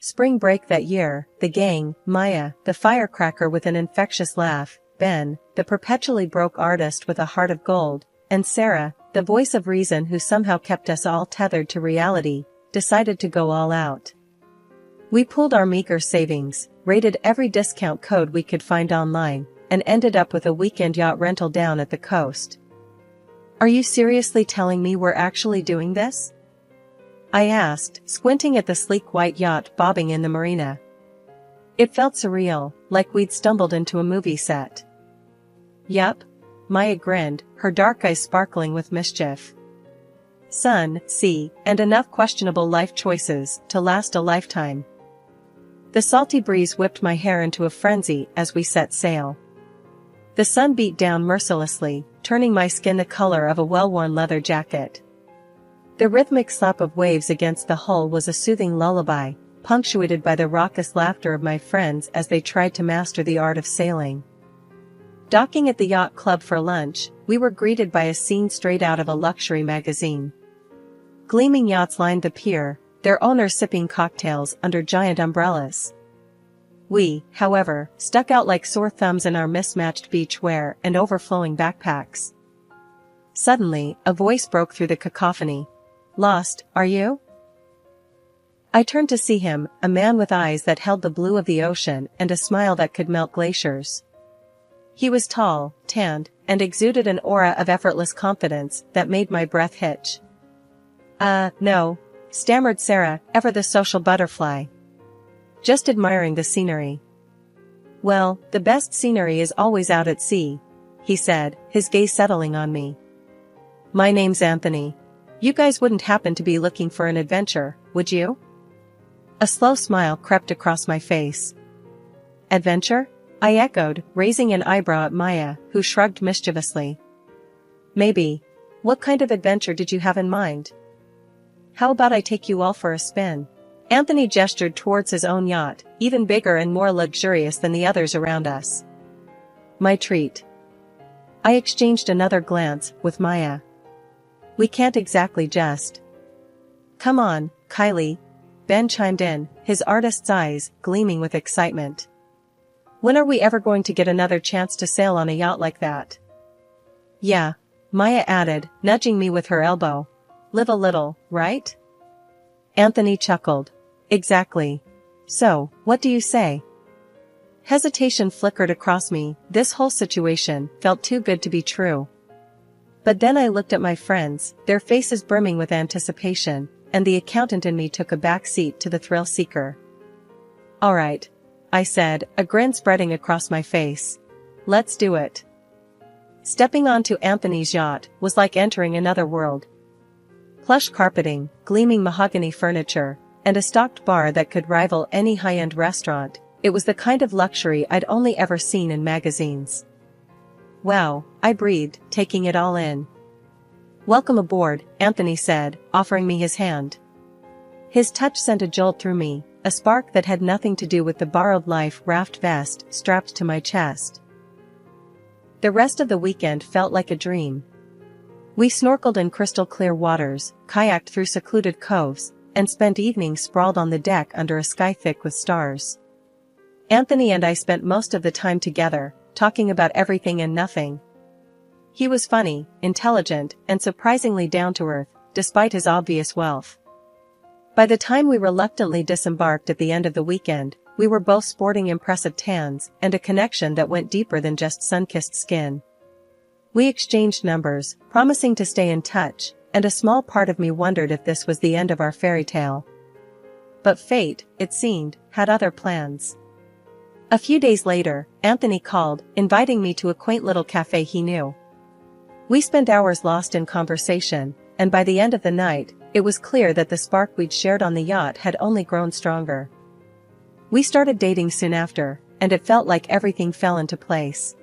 Spring break that year, the gang, Maya, the firecracker with an infectious laugh, Ben, the perpetually broke artist with a heart of gold, and Sarah, the voice of reason who somehow kept us all tethered to reality, decided to go all out. We pooled our meager savings, raided every discount code we could find online, and ended up with a weekend yacht rental down at the coast. "Are you seriously telling me we're actually doing this?" I asked, squinting at the sleek white yacht bobbing in the marina. It felt surreal, like we'd stumbled into a movie set. "Yup," Maya grinned, her dark eyes sparkling with mischief. "Sun, sea, and enough questionable life choices to last a lifetime." The salty breeze whipped my hair into a frenzy as we set sail. The sun beat down mercilessly, turning my skin the color of a well-worn leather jacket. The rhythmic slap of waves against the hull was a soothing lullaby, punctuated by the raucous laughter of my friends as they tried to master the art of sailing. Docking at the yacht club for lunch, we were greeted by a scene straight out of a luxury magazine. Gleaming yachts lined the pier, their owners sipping cocktails under giant umbrellas. We, however, stuck out like sore thumbs in our mismatched beach wear and overflowing backpacks. Suddenly, a voice broke through the cacophony. "Lost, are you?" I turned to see him, a man with eyes that held the blue of the ocean and a smile that could melt glaciers. He was tall, tanned, and exuded an aura of effortless confidence that made my breath hitch. No," stammered Sarah, ever the social butterfly. "Just admiring the scenery." "Well, the best scenery is always out at sea," he said, his gaze settling on me. "My name's Anthony. You guys wouldn't happen to be looking for an adventure, would you?" A slow smile crept across my face. "Adventure?" I echoed, raising an eyebrow at Maya, who shrugged mischievously. "Maybe. What kind of adventure did you have in mind?" "How about I take you all for a spin?" Anthony gestured towards his own yacht, even bigger and more luxurious than the others around us. "My treat." I exchanged another glance with Maya. "We can't exactly just." "Come on, Kylie," Ben chimed in, his artist's eyes gleaming with excitement. "When are we ever going to get another chance to sail on a yacht like that?" "Yeah," Maya added, nudging me with her elbow. "Live a little, right?" Anthony chuckled. "Exactly. So, what do you say?" Hesitation flickered across me. This whole situation felt too good to be true. But then I looked at my friends, their faces brimming with anticipation, and the accountant in me took a back seat to the thrill seeker. "All right," I said, a grin spreading across my face. "Let's do it." Stepping onto Anthony's yacht was like entering another world. Plush carpeting, gleaming mahogany furniture, and a stocked bar that could rival any high-end restaurant. It was the kind of luxury I'd only ever seen in magazines. "Wow," I breathed, taking it all in. "Welcome aboard," Anthony said, offering me his hand. His touch sent a jolt through me, a spark that had nothing to do with the borrowed life raft vest strapped to my chest. The rest of the weekend felt like a dream. We snorkeled in crystal-clear waters, kayaked through secluded coves, and spent evenings sprawled on the deck under a sky thick with stars. Anthony and I spent most of the time together, talking about everything and nothing. He was funny, intelligent, and surprisingly down-to-earth, despite his obvious wealth. By the time we reluctantly disembarked at the end of the weekend, we were both sporting impressive tans and a connection that went deeper than just sun-kissed skin. We exchanged numbers, promising to stay in touch, and a small part of me wondered if this was the end of our fairy tale. But fate, it seemed, had other plans. A few days later, Anthony called, inviting me to a quaint little cafe he knew. We spent hours lost in conversation, and by the end of the night, it was clear that the spark we'd shared on the yacht had only grown stronger. We started dating soon after, and it felt like everything fell into place.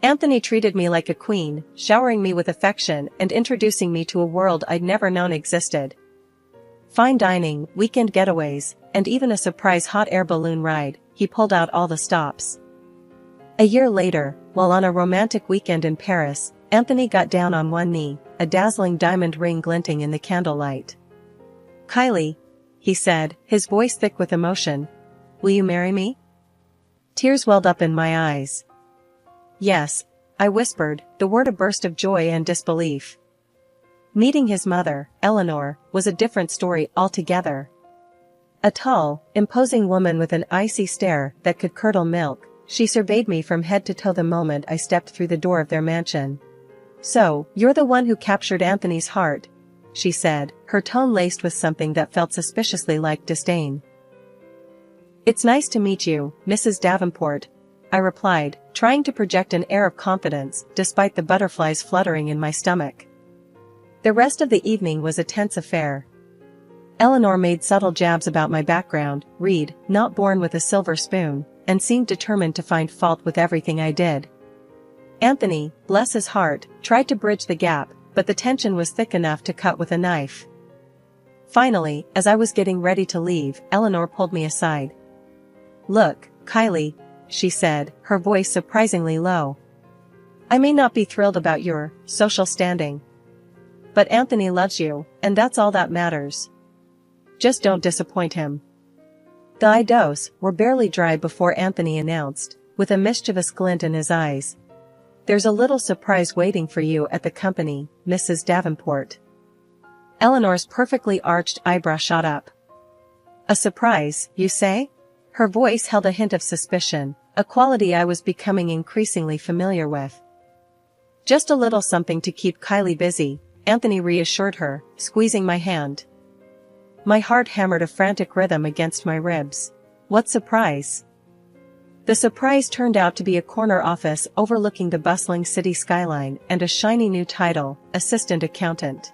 Anthony treated me like a queen, showering me with affection and introducing me to a world I'd never known existed. Fine dining, weekend getaways, and even a surprise hot air balloon ride, he pulled out all the stops. A year later, while on a romantic weekend in Paris, Anthony got down on one knee, a dazzling diamond ring glinting in the candlelight. "Kylie," he said, his voice thick with emotion. Will you marry me? Tears welled up in my eyes. Yes, I whispered, the word a burst of joy and disbelief. Meeting his mother, Eleanor, was a different story altogether. A tall, imposing woman with an icy stare that could curdle milk, she surveyed me from head to toe the moment I stepped through the door of their mansion. So, you're the one who captured Anthony's heart, she said, her tone laced with something that felt suspiciously like disdain. It's nice to meet you, Mrs. Davenport, I replied, trying to project an air of confidence despite the butterflies fluttering in my stomach. The rest of the evening was a tense affair. Eleanor made subtle jabs about my background, Reed, not born with a silver spoon, and seemed determined to find fault with everything I did. Anthony, bless his heart, tried to bridge the gap, but the tension was thick enough to cut with a knife. Finally, as I was getting ready to leave, Eleanor pulled me aside. Look, Kylie, she said, her voice surprisingly low. I may not be thrilled about your social standing. But Anthony loves you, and that's all that matters. Just don't disappoint him. The idos were barely dry before Anthony announced, with a mischievous glint in his eyes. There's a little surprise waiting for you at the company, Mrs. Davenport. Eleanor's perfectly arched eyebrow shot up. A surprise, you say? Her voice held a hint of suspicion, a quality I was becoming increasingly familiar with. Just a little something to keep Kylie busy, Anthony reassured her, squeezing my hand. My heart hammered a frantic rhythm against my ribs. What surprise? The surprise turned out to be a corner office overlooking the bustling city skyline and a shiny new title, Assistant Accountant.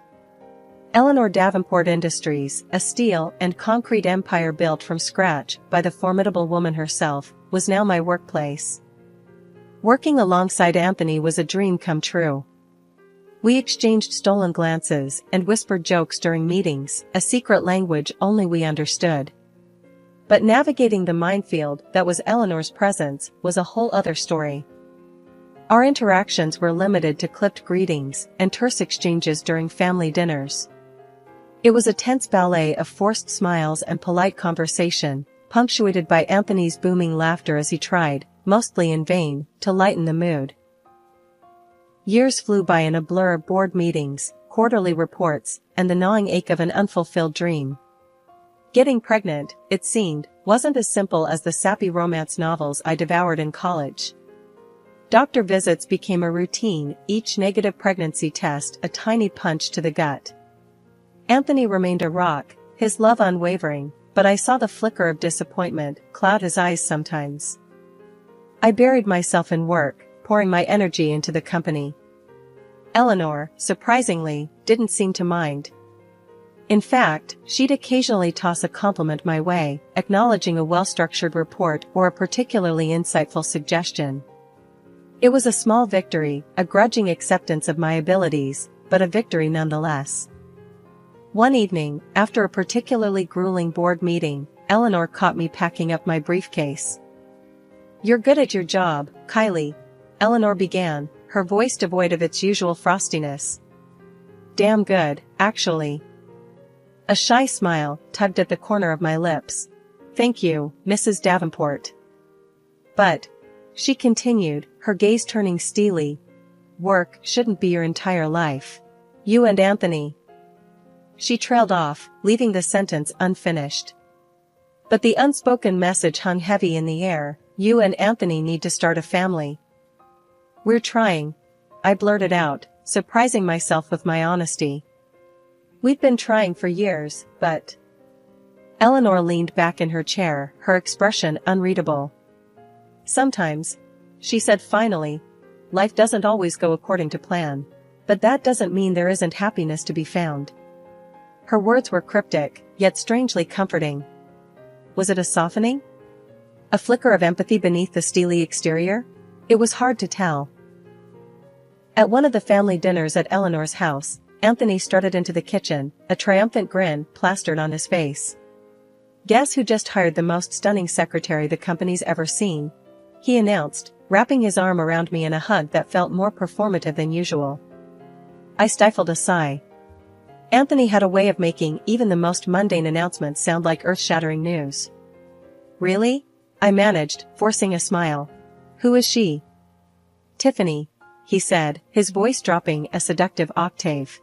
Eleanor Davenport Industries, a steel and concrete empire built from scratch by the formidable woman herself, was now my workplace. Working alongside Anthony was a dream come true. We exchanged stolen glances and whispered jokes during meetings, a secret language only we understood. But navigating the minefield that was Eleanor's presence was a whole other story. Our interactions were limited to clipped greetings and terse exchanges during family dinners. It was a tense ballet of forced smiles and polite conversation, punctuated by Anthony's booming laughter as he tried, mostly in vain, to lighten the mood. Years flew by in a blur of board meetings, quarterly reports, and the gnawing ache of an unfulfilled dream. Getting pregnant, it seemed, wasn't as simple as the sappy romance novels I devoured in college. Doctor visits became a routine, each negative pregnancy test a tiny punch to the gut. Anthony remained a rock, his love unwavering, but I saw the flicker of disappointment cloud his eyes sometimes. I buried myself in work, pouring my energy into the company. Eleanor, surprisingly, didn't seem to mind. In fact, she'd occasionally toss a compliment my way, acknowledging a well-structured report or a particularly insightful suggestion. It was a small victory, a grudging acceptance of my abilities, but a victory nonetheless. One evening, after a particularly grueling board meeting, Eleanor caught me packing up my briefcase. You're good at your job, Kylie, Eleanor began, her voice devoid of its usual frostiness. Damn good, actually. A shy smile tugged at the corner of my lips. Thank you, Mrs. Davenport. But, she continued, her gaze turning steely, work shouldn't be your entire life. You and Anthony. She trailed off, leaving the sentence unfinished. But the unspoken message hung heavy in the air. You and Anthony need to start a family. We're trying, I blurted out, surprising myself with my honesty. We've been trying for years, but... Eleanor leaned back in her chair, her expression unreadable. Sometimes, she said finally, life doesn't always go according to plan. But that doesn't mean there isn't happiness to be found. Her words were cryptic, yet strangely comforting. Was it a softening? A flicker of empathy beneath the steely exterior? It was hard to tell. At one of the family dinners at Eleanor's house, Anthony strutted into the kitchen, a triumphant grin plastered on his face. Guess who just hired the most stunning secretary the company's ever seen? He announced, wrapping his arm around me in a hug that felt more performative than usual. I stifled a sigh. Anthony had a way of making even the most mundane announcements sound like earth-shattering news. Really? I managed, forcing a smile. Who is she? Tiffany, he said, his voice dropping a seductive octave.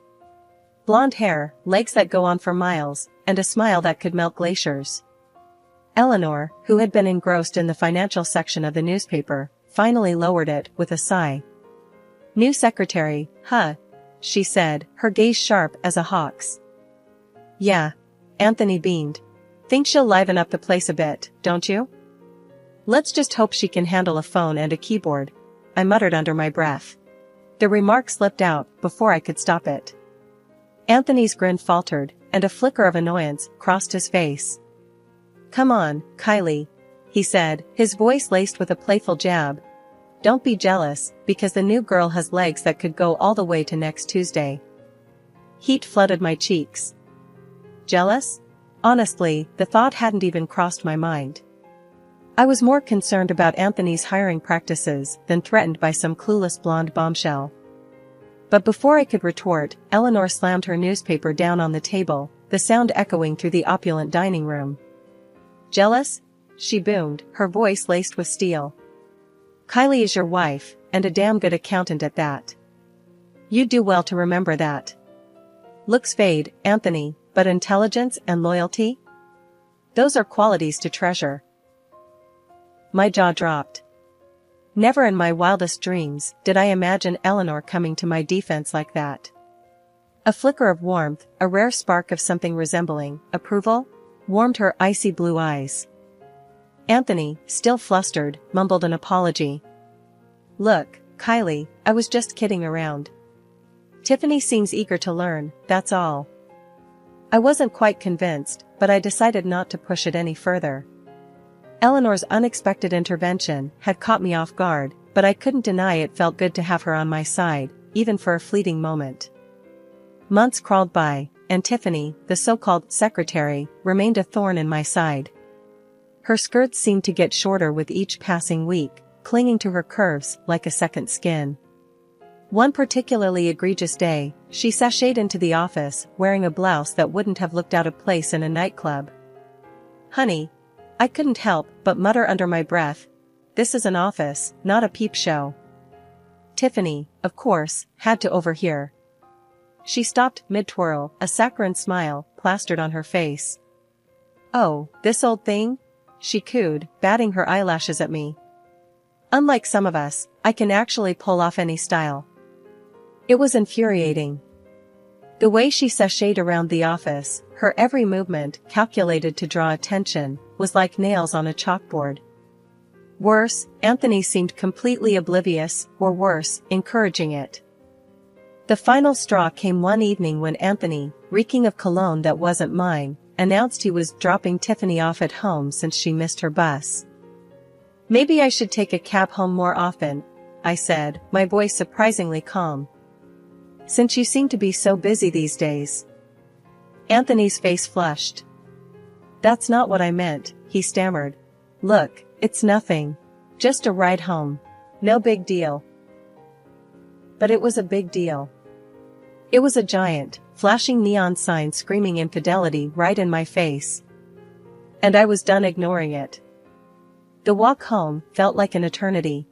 Blonde hair, legs that go on for miles, and a smile that could melt glaciers. Eleanor, who had been engrossed in the financial section of the newspaper, finally lowered it with a sigh. New secretary, huh? She said, her gaze sharp as a hawk's. Yeah. Anthony beamed. Think she'll liven up the place a bit, don't you? Let's just hope she can handle a phone and a keyboard, I muttered under my breath. The remark slipped out before I could stop it. Anthony's grin faltered, and a flicker of annoyance crossed his face. Come on, Kylie, he said, his voice laced with a playful jab. Don't be jealous, because the new girl has legs that could go all the way to next Tuesday. Heat flooded my cheeks. Jealous? Honestly, the thought hadn't even crossed my mind. I was more concerned about Anthony's hiring practices than threatened by some clueless blonde bombshell. But before I could retort, Eleanor slammed her newspaper down on the table, the sound echoing through the opulent dining room. Jealous? She boomed, her voice laced with steel. Kylie is your wife, and a damn good accountant at that. You'd do well to remember that. Looks fade, Anthony, but intelligence and loyalty? Those are qualities to treasure. My jaw dropped. Never in my wildest dreams did I imagine Eleanor coming to my defense like that. A flicker of warmth, a rare spark of something resembling approval, warmed her icy blue eyes. Anthony, still flustered, mumbled an apology. Look, Kylie, I was just kidding around. Tiffany seems eager to learn, that's all. I wasn't quite convinced, but I decided not to push it any further. Eleanor's unexpected intervention had caught me off guard, but I couldn't deny it felt good to have her on my side, even for a fleeting moment. Months crawled by, and Tiffany, the so-called secretary, remained a thorn in my side. Her skirts seemed to get shorter with each passing week, clinging to her curves like a second skin. One particularly egregious day, she sashayed into the office wearing a blouse that wouldn't have looked out of place in a nightclub. Honey, I couldn't help but mutter under my breath, this is an office, not a peep show. Tiffany, of course, had to overhear. She stopped mid-twirl, a saccharine smile plastered on her face. Oh, this old thing? She cooed, batting her eyelashes at me. Unlike some of us, I can actually pull off any style. It was infuriating. The way she sashayed around the office, her every movement calculated to draw attention, was like nails on a chalkboard. Worse, Anthony seemed completely oblivious, or worse, encouraging it. The final straw came one evening when Anthony, reeking of cologne that wasn't mine, announced he was dropping Tiffany off at home since she missed her bus. Maybe I should take a cab home more often, I said, my voice surprisingly calm. Since you seem to be so busy these days. Anthony's face flushed. That's not what I meant, he stammered. Look, it's nothing. Just a ride home. No big deal. But it was a big deal. It was a giant, flashing neon sign screaming infidelity right in my face. And I was done ignoring it. The walk home felt like an eternity.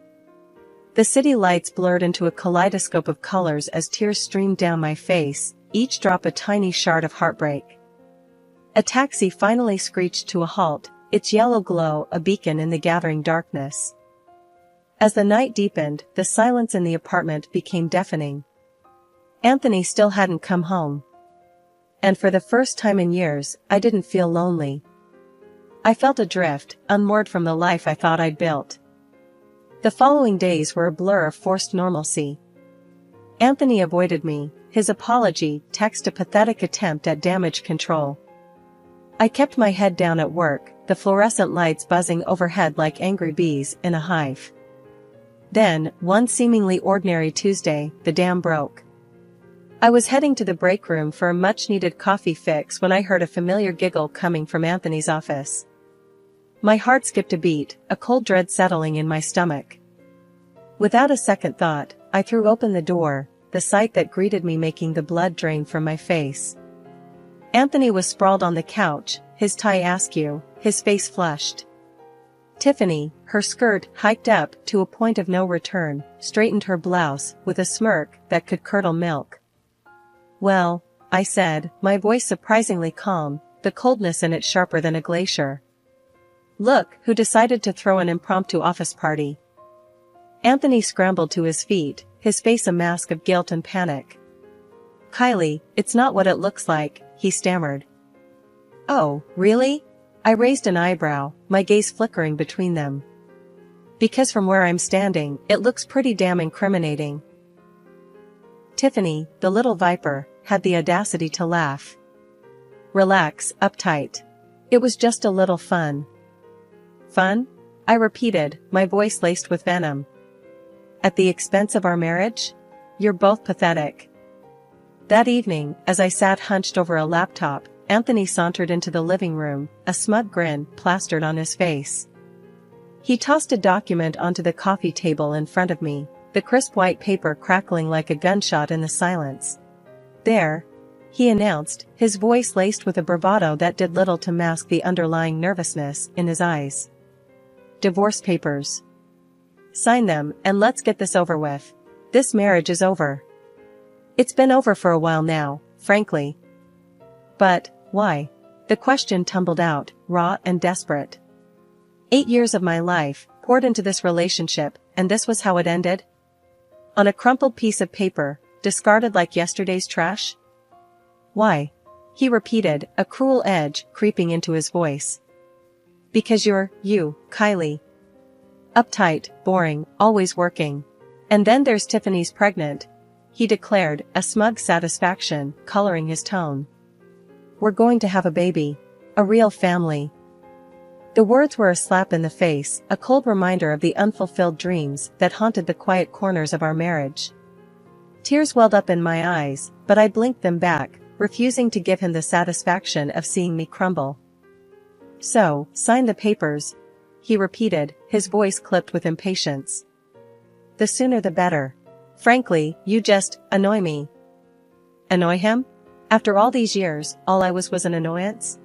The city lights blurred into a kaleidoscope of colors as tears streamed down my face, each drop a tiny shard of heartbreak. A taxi finally screeched to a halt, its yellow glow a beacon in the gathering darkness. As the night deepened, the silence in the apartment became deafening. Anthony still hadn't come home. And for the first time in years, I didn't feel lonely. I felt adrift, unmoored from the life I thought I'd built. The following days were a blur of forced normalcy. Anthony avoided me, his apology text a pathetic attempt at damage control. I kept my head down at work, the fluorescent lights buzzing overhead like angry bees in a hive. Then, one seemingly ordinary Tuesday, the dam broke. I was heading to the break room for a much-needed coffee fix when I heard a familiar giggle coming from Anthony's office. My heart skipped a beat, a cold dread settling in my stomach. Without a second thought, I threw open the door, the sight that greeted me making the blood drain from my face. Anthony was sprawled on the couch, his tie askew, his face flushed. Tiffany, her skirt hiked up to a point of no return, straightened her blouse with a smirk that could curdle milk. "Well," I said, my voice surprisingly calm, the coldness in it sharper than a glacier. "Look who decided to throw an impromptu office party." Anthony scrambled to his feet, his face a mask of guilt and panic. "Kylie, it's not what it looks like," he stammered. "Oh, really?" I raised an eyebrow, my gaze flickering between them. "Because from where I'm standing, it looks pretty damn incriminating." Tiffany, the little viper, had the audacity to laugh. "Relax, uptight. It was just a little fun." "Fun?" I repeated, my voice laced with venom. "At the expense of our marriage? You're both pathetic." That evening, as I sat hunched over a laptop, Anthony sauntered into the living room, a smug grin plastered on his face. He tossed a document onto the coffee table in front of me, the crisp white paper crackling like a gunshot in the silence. "There," he announced, his voice laced with a bravado that did little to mask the underlying nervousness in his eyes. "Divorce papers. Sign them and let's get this over with. This marriage is over." It's been over for a while now, frankly. But, why? The question tumbled out, raw and desperate. 8 years of my life, poured into this relationship, and this was how it ended? On a crumpled piece of paper, discarded like yesterday's trash? "Why?" he repeated, a cruel edge creeping into his voice. "Because you're, you, Kylie. Uptight, boring, always working. And then there's Tiffany's pregnant," he declared, a smug satisfaction coloring his tone. "We're going to have a baby. A real family." The words were a slap in the face, a cold reminder of the unfulfilled dreams that haunted the quiet corners of our marriage. Tears welled up in my eyes, but I blinked them back, refusing to give him the satisfaction of seeing me crumble. "So, sign the papers," he repeated, his voice clipped with impatience. "The sooner the better. Frankly, you just annoy me." Annoy him? After all these years, all I was an annoyance?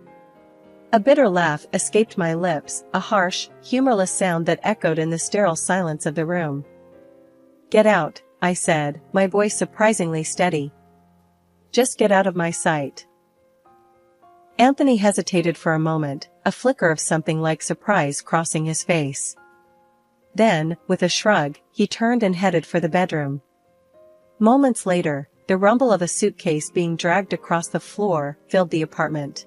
A bitter laugh escaped my lips, a harsh, humorless sound that echoed in the sterile silence of the room. "Get out," I said, my voice surprisingly steady. "Just get out of my sight." Anthony hesitated for a moment, a flicker of something like surprise crossing his face. Then, with a shrug, he turned and headed for the bedroom. Moments later, the rumble of a suitcase being dragged across the floor filled the apartment.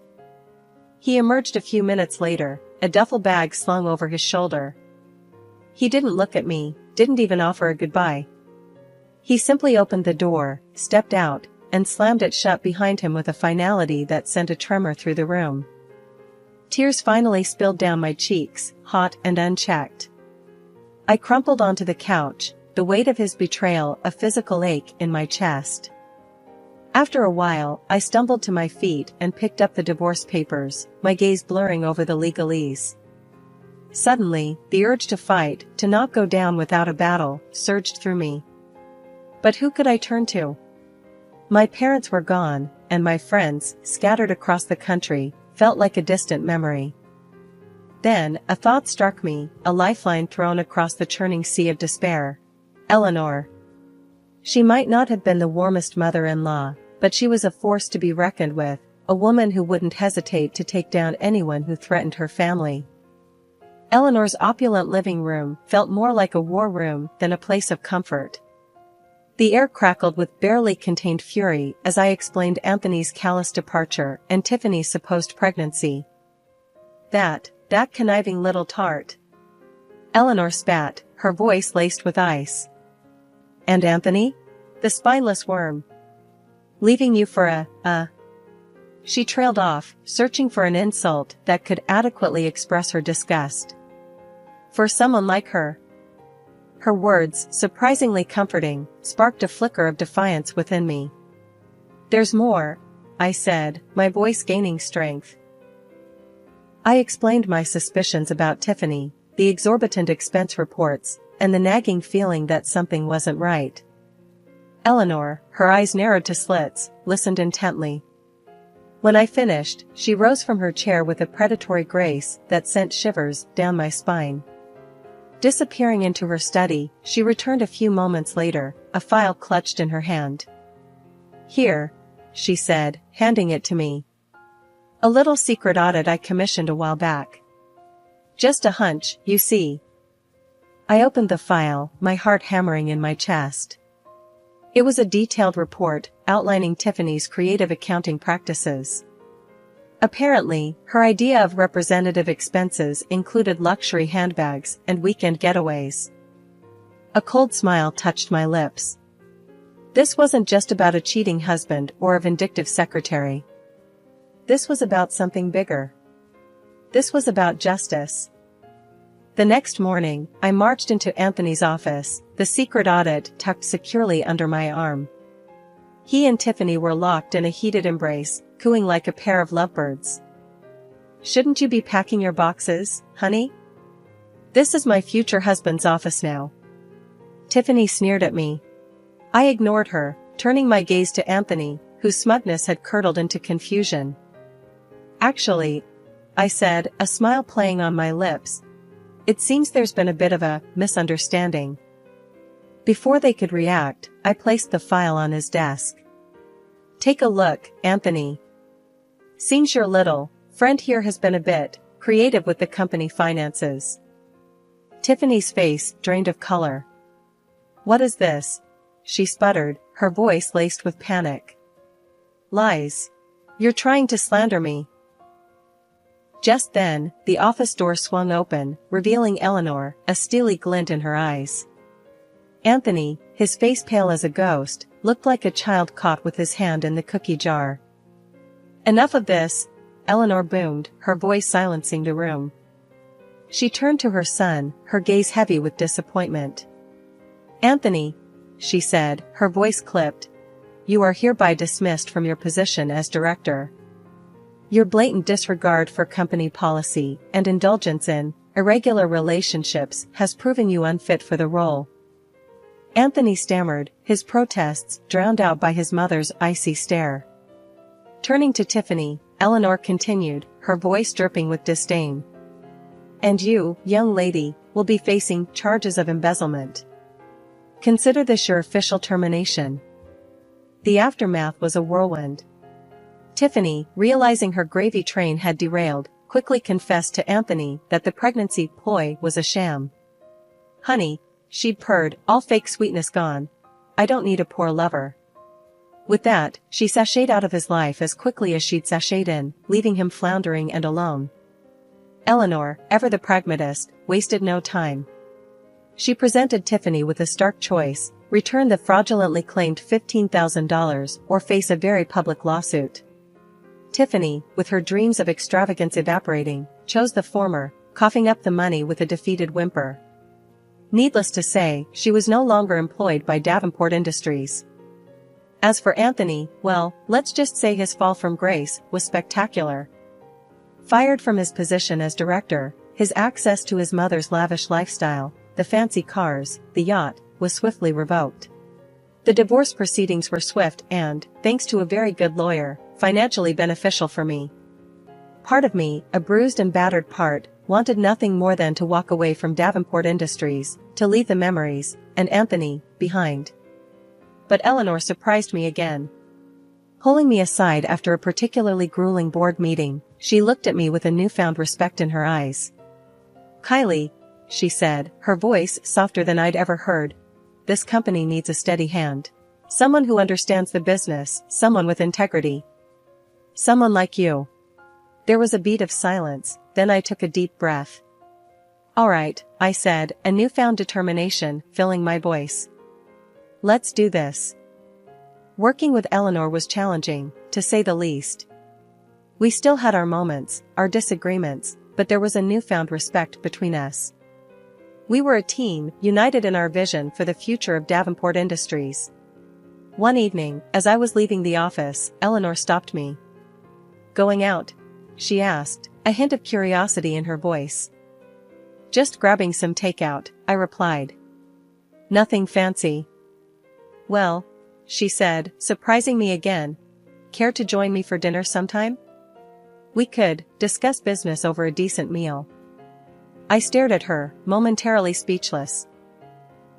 He emerged a few minutes later, a duffel bag slung over his shoulder. He didn't look at me, didn't even offer a goodbye. He simply opened the door, stepped out, and slammed it shut behind him with a finality that sent a tremor through the room. Tears finally spilled down my cheeks, hot and unchecked. I crumpled onto the couch, the weight of his betrayal a physical ache in my chest. After a while, I stumbled to my feet and picked up the divorce papers, my gaze blurring over the legalese. Suddenly, the urge to fight, to not go down without a battle, surged through me. But who could I turn to? My parents were gone, and my friends, scattered across the country, felt like a distant memory. Then, a thought struck me, a lifeline thrown across the churning sea of despair. Eleanor. She might not have been the warmest mother-in-law, but she was a force to be reckoned with, a woman who wouldn't hesitate to take down anyone who threatened her family. Eleanor's opulent living room felt more like a war room than a place of comfort. The air crackled with barely contained fury as I explained Anthony's callous departure and Tiffany's supposed pregnancy. That conniving little tart. Eleanor spat, her voice laced with ice. "And Anthony? The spineless worm. Leaving you for a..." She trailed off, searching for an insult that could adequately express her disgust. "For someone like her." Her words, surprisingly comforting, sparked a flicker of defiance within me. "There's more," I said, my voice gaining strength. I explained my suspicions about Tiffany, the exorbitant expense reports, and the nagging feeling that something wasn't right. Eleanor, her eyes narrowed to slits, listened intently. When I finished, she rose from her chair with a predatory grace that sent shivers down my spine. Disappearing into her study, she returned a few moments later, a file clutched in her hand. "Here," she said, handing it to me. "A little secret audit I commissioned a while back. Just a hunch, you see." I opened the file, my heart hammering in my chest. It was a detailed report outlining Tiffany's creative accounting practices. Apparently, her idea of representative expenses included luxury handbags and weekend getaways. A cold smile touched my lips. This wasn't just about a cheating husband or a vindictive secretary. This was about something bigger. This was about justice. The next morning, I marched into Anthony's office, the secret audit tucked securely under my arm. He and Tiffany were locked in a heated embrace, cooing like a pair of lovebirds. "Shouldn't you be packing your boxes, honey? This is my future husband's office now." Tiffany sneered at me. I ignored her, turning my gaze to Anthony, whose smugness had curdled into confusion. "Actually," I said, a smile playing on my lips, "it seems there's been a bit of a misunderstanding." Before they could react, I placed the file on his desk. "Take a look, Anthony. Seems your little friend here has been a bit creative with the company finances." Tiffany's face drained of color. "What is this?" she sputtered, her voice laced with panic. "Lies. You're trying to slander me." Just then, the office door swung open, revealing Eleanor, a steely glint in her eyes. Anthony, his face pale as a ghost, looked like a child caught with his hand in the cookie jar. "Enough of this," Eleanor boomed, her voice silencing the room. She turned to her son, her gaze heavy with disappointment. "Anthony," she said, her voice clipped, "you are hereby dismissed from your position as director. Your blatant disregard for company policy and indulgence in irregular relationships has proven you unfit for the role." Anthony stammered, his protests drowned out by his mother's icy stare. Turning to Tiffany, Eleanor continued, her voice dripping with disdain. "And you, young lady, will be facing charges of embezzlement. Consider this your official termination." The aftermath was a whirlwind. Tiffany, realizing her gravy train had derailed, quickly confessed to Anthony that the pregnancy ploy was a sham. "Honey," she purred, "all fake sweetness gone. I don't need a poor lover." With that, she sashayed out of his life as quickly as she'd sashayed in, leaving him floundering and alone. Eleanor, ever the pragmatist, wasted no time. She presented Tiffany with a stark choice: return the fraudulently claimed $15,000 or face a very public lawsuit. Tiffany, with her dreams of extravagance evaporating, chose the former, coughing up the money with a defeated whimper. Needless to say, she was no longer employed by Davenport Industries. As for Anthony, well, let's just say his fall from grace was spectacular. Fired from his position as director, his access to his mother's lavish lifestyle, the fancy cars, the yacht, was swiftly revoked. The divorce proceedings were swift and, thanks to a very good lawyer, financially beneficial for me. Part of me, a bruised and battered part, wanted nothing more than to walk away from Davenport Industries, to leave the memories, and Anthony, behind. But Eleanor surprised me again. Pulling me aside after a particularly grueling board meeting, she looked at me with a newfound respect in her eyes. "Kylie," she said, her voice softer than I'd ever heard, "this company needs a steady hand. Someone who understands the business, someone with integrity. Someone like you." There was a beat of silence, then I took a deep breath. "All right," I said, a newfound determination filling my voice. "Let's do this." Working with Eleanor was challenging, to say the least. We still had our moments, our disagreements, but there was a newfound respect between us. We were a team, united in our vision for the future of Davenport Industries. One evening, as I was leaving the office, Eleanor stopped me. "Going out?" she asked, a hint of curiosity in her voice. "Just grabbing some takeout," I replied. "Nothing fancy?" "Well," she said, surprising me again, care to join me for dinner sometime? We could discuss business over a decent meal. I stared at her, momentarily speechless.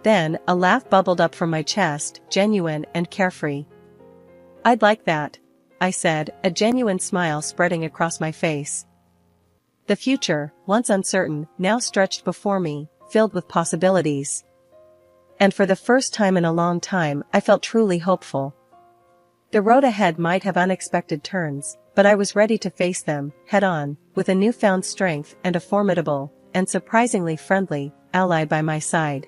Then, a laugh bubbled up from my chest, genuine and carefree. I'd like that, I said, a genuine smile spreading across my face. The future, once uncertain, now stretched before me, filled with possibilities. And for the first time in a long time, I felt truly hopeful. The road ahead might have unexpected turns, but I was ready to face them, head-on, with a newfound strength and a formidable, and surprisingly friendly, ally by my side.